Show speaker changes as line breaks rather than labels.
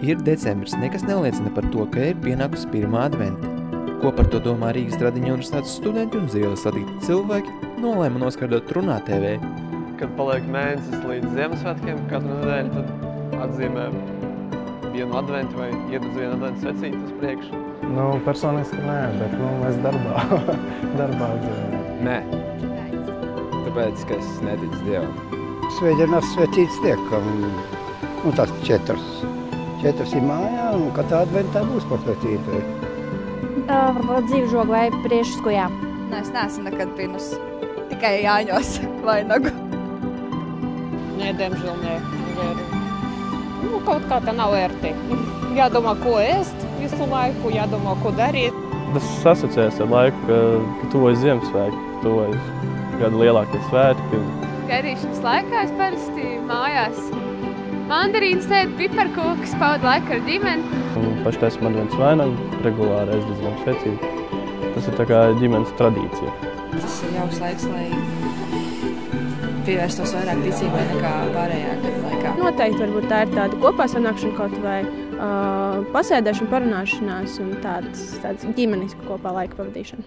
Ir decembris, nekas neliecina par to, ka ir pienākusi pirmā adventa. Ko par to domā Rīgas Tradiņu universitātes studenti un uz ielas satikti cilvēki, nolēma noskaidrot Runā TV.
Kad paliek mēnesis līdz Ziemassvētkiem, katru nedēļu tad atzīmē vienu adventu vai iededz vienu adventu svecīti uz priekšu.
Personiski nē, bet mēs darbā atzīmējam.
Nē. Tāpēc, ka es neticu Dievam.
Svētdienās svecītes tiek, tās 4 ir mājā, un katrā adventā būs par svecīti.
Varbūt dzīvžogu vai priekšskujā.
Es neesmu nekad pirms, tikai Jāņos vainagu.
Nē, diemžēl nē. Kaut kā tā nav ērti. Jādomā, ko ēst visu laiku, jādomā, ko darīt.
Tas asociēs ar laiku, ka tuvojas Ziemassvētki, tuvojas kādi lielākie svētki.
Gaidīšanas laikā es parasti mājās mandarīnas ēdu, piparkūkas, pavadu laiku ar ģimeni.
Paši taisam adventas vainagu, regulāri aizdedzam svecīti. Tas ir tā kā ģimenes tradīcija.
Tas ir jauks laiks, lai pievērstos vairāk ticībai nekā pārējā gada laikā.
Noteikti varbūt tā ir tāda kopā sanākšana kaut vai pasēdēšana, parunāšanās un tāds ģimenisku kopā laika pavadīšana.